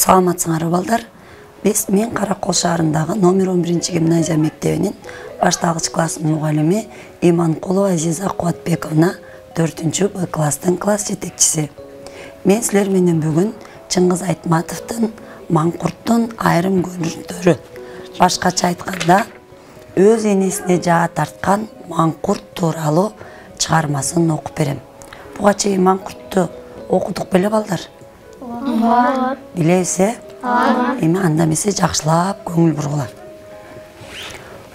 Саламатсыңар балдар. Мен Каракол шаарындагы номер 11 гимназия мектебинин башталгыч класстын мугалими Иманкулова Азиза Кубатбековна 4-Б класстын класс жетекчиси. Мен силер менен бүгүн Чыңгыз Айтматовдун Маңкурттун айрым көрүнүштөрү, башкача айтканда өз энесине жаа тарткан Маңкурт тууралуу чыгармасын окуп берем. Буга чейин Маңкуртту окудук беле балдар? Билебиз? Эми анда эмесе жакшылап көңүл бургула.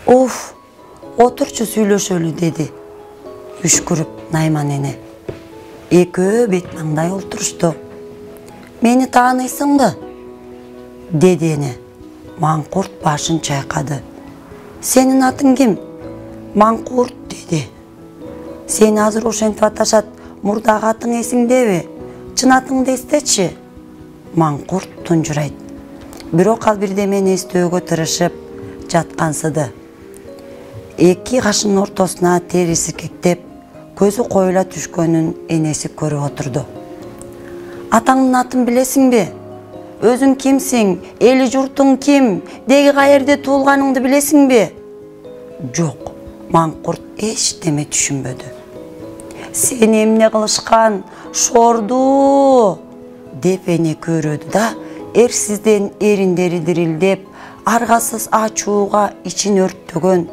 Оф, отурчу сүйлөшөлү деди. Үшкүрүп Найман эне. Экөө бет маңдай олтурушту. Мени тааныйсыңбы? Деди эне. Маңкурт башын чайкады. Сенин атың ким? Маңкурт деди. Сени азыр ошентип аташат, мурдагы атың эсиңдеби? Чын атыңды эстечи? Маңкурт тунжурайт. Бирок ал бирдемени эстөөгө тырышып жаткансыды. Эки кашынын ортосуна териси кектеп, көзү коюла түшкөнүн энеси көрүп отурду. Атаңдын атын билесиңби? Өзүң кимсиң? Эли журтуң ким? Деги каерде туулганыңды билесиңби? Жок, Маңкурт эчтеме түшүнбөдү. Сени эмне кылышкан? Шорду! Деп эне көрөдү да, эрсизден эриндери дирилдеп, аргасыз ачууга ичин өрттөгөн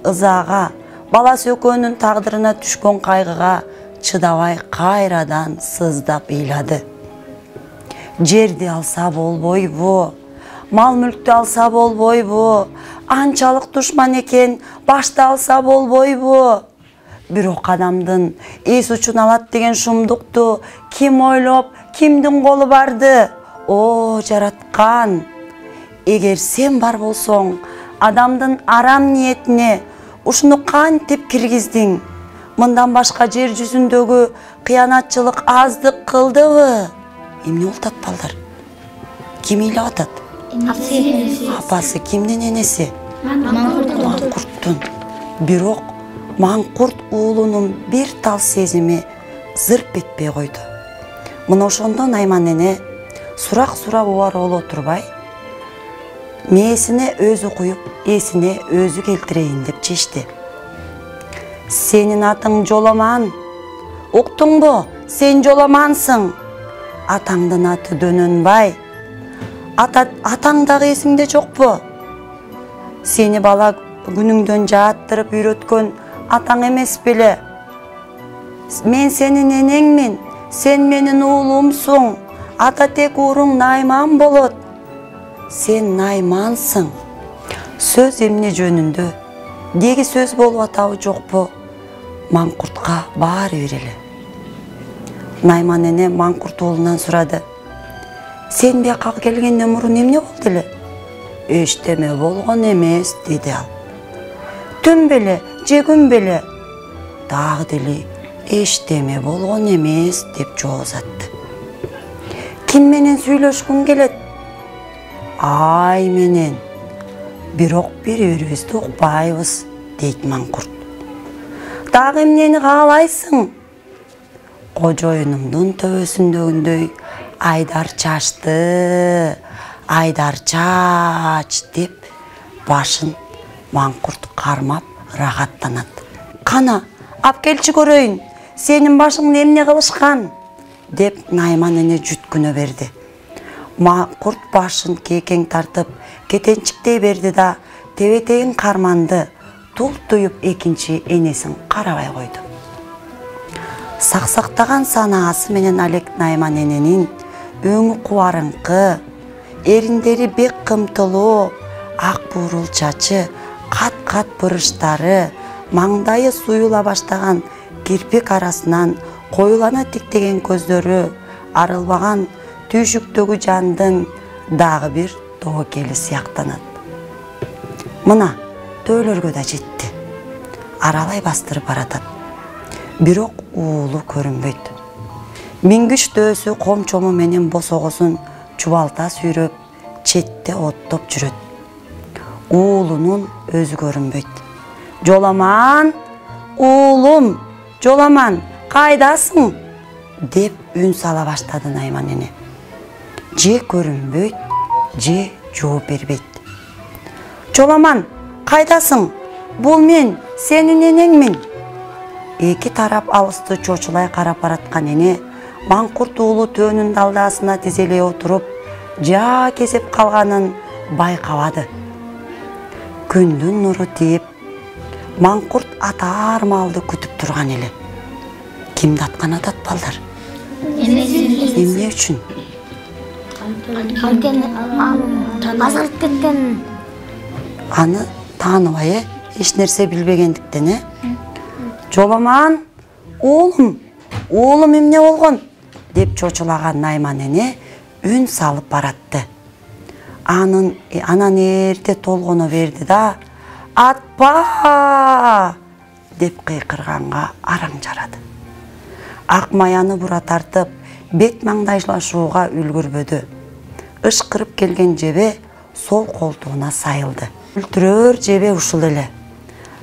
ызага, баласы экөөнүн тагдырына түшкөн кайгыга чыдабай кайрадан сыздап ыйлады. Жерди алса болбойбу, мал мүлктү алса болбойбу, анчалык душман экен, башты алса болбойбу. Бирок адамдын эс учун алат деген шумдукту ким ойлоп, кимдин колу барды? О, жараткан! Эгер сен бар болсоң, адамдын арам ниетине ушуну кантип киргиздиң? Мындан башка жер жүзүндөгү кыянатчылык аздык кылдыбы? Эмне болуп атат балдар? Ким ыйлап атат? Апасы. Кимдин энеси? Маңкурттун. Бирок Маңкурт уулунун бир тал сезими зырп этпей койду. Мына ошондо Найман эне сурак сурап убарыло турбай, мээсине өзү куюп, эсине өзү келтирейин деп чечти. Сенин атың Жоламан. Уктуңбу? Сен Жоламансың. Атаңдын аты Дөнөнбай. Атаң дагы эсиңде жокпу? Сени бала күнүңдөн жааттырып үйрөткөн атаң эмес беле? Мен сенин энеңмин, сен менин уулумсуң. Ата тек ууруң Найман болот. Сен Наймансың. Сөз эмне жөнүндө? Деги сөз болуп атабы жокпу? Маңкуртка баары бир эле. Найман эне Маңкурт уулунан сурады. Сен бияка келгенден мурун эмне болду эле? Эчтеме болгон эмес, деди ал. Түн беле, же күн беле? Дагы деле эчтеме болгон эмес, деп жооп узатты. Ким менен сүйлөшкүң келет? Ай менен. Бирок бири-бирибизди укпайбыз, дейт Маңкурт. Дагы эмнени каалайсың? Кожоюнуңдун төбөсүндөгүндөй айдар чачты, айдар чач, деп башын Маңкурт кармап рахаттанат. Кана, ап келчи көрөйүн, сенин башыңды эмне кылышкан? Деп Найман эне жүткүнө берди. Маңкурт башын кекең тартып, кетенчиктей берди да, тебетейин карманды, тултуюп экинчи энесин карабай койду. Саксактаган санаасы менен алек Найман эненин өңү кубарыңкы, эриндери бек кымтылуу, ак буурул чачы, кат-кат бырыштары, маңдайы суюла баштаган кирпик арасынан коюлана тиктеген көздөрү, арылбаган түйшүктөгү жандын дагы бир тобокели сыяктанат. Мына, дөөлөргө да жетти. Аралай бастырып баратат. Бирок уулу көрүнбөйт. Мингиш дөөсү комчому менен босогосун чубалта сүйрөп, четте оттоп жүрөт. Уулунун өзү көрүнбөйт. Жоламан, уулум, Жоламан, кайдасың? Деп үн сала баштады Найман эне. Же көрүнбөйт, же жооп бербейт. Жоламан, кайдасың? Бул мен, сенин энеңмин. Эки тарап алысты чочулай карап бараткан эне Маңкурт уулу төөнүн далдаасына тизелей отуруп, жаа кесип калганын байкабады. Күндүн нуру тийип, Маңкурт атаар маалды күтүп турган эле. Кимди аткан атат балдар? Эмне үчүн? Азырып кеткен. Аны тааныбай, эч нерсе билбегендиктен, Жоламан, уулум эмне болгон? Деп чочулаган Найман эне үн салып баратты. Анан эрте толгоно берди да, атпа! Деп кыйкырганга араң жарады. Ак маяны бура тартып, бет маңдайлашууга үлгүрбөдү. Ышкырып келген жебе сол колтугуна сайылды. Өлтүрөр жебе ушул эле.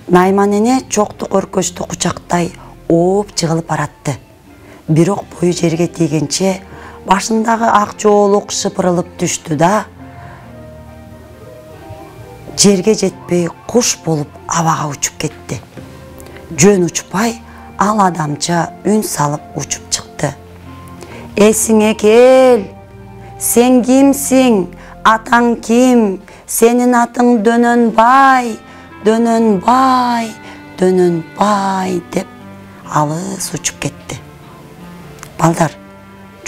Найман эне чокту көркөчтү кучактай ооп жыгылып баратты. Бирок бою жерге тийгенче башындагы ак жоолук шыпырылып түштү да, жерге жетпей куш болуп абага учуп кетти. Жөн учпай, ал адамча үн салып учуп чыкты. Эсиңе кел, сен кимсиң, атаң ким, сенин атың Дөнөнбай, Дөнөнбай, Дөнөнбай деп алыс учуп кетти. Балдар,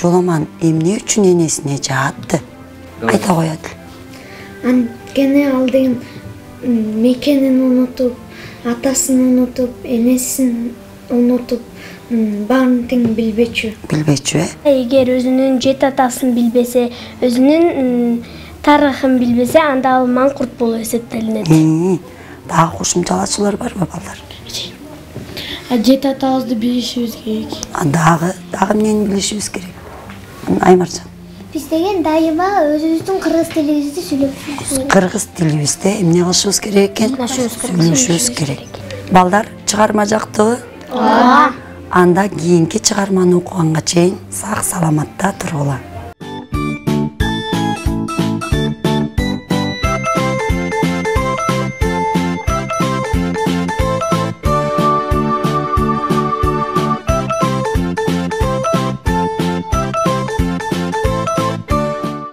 Жоламан эмне үчүн энесине жаатты? Айта коет. Анткени ал деген мекенин унутуп, атасын унутуп, энесин унутуп, баарын тең билбечү. Билбечү, Эгер өзүнүн жет атасын билбесе, өзүнүн тарыхын билбесе, анда ал маңкурт болуп эсептелинет. Дагы кошумчалаачылар барбы балдар? Жет атабызды билишибиз керек. Дагы эмнени билишибиз керек? Аймаржан. Биз деген дайыма өзүбүздүн кыргыз тилибизди сүйлөшүбүз. Кыргыз тилибизде эмне кылышыбыз керек экен? Сүйлөшүбүз керек. Балдар, чыгарма жактыбы? Анда кийинки чыгарманы окуганга чейин сак саламатта тургула.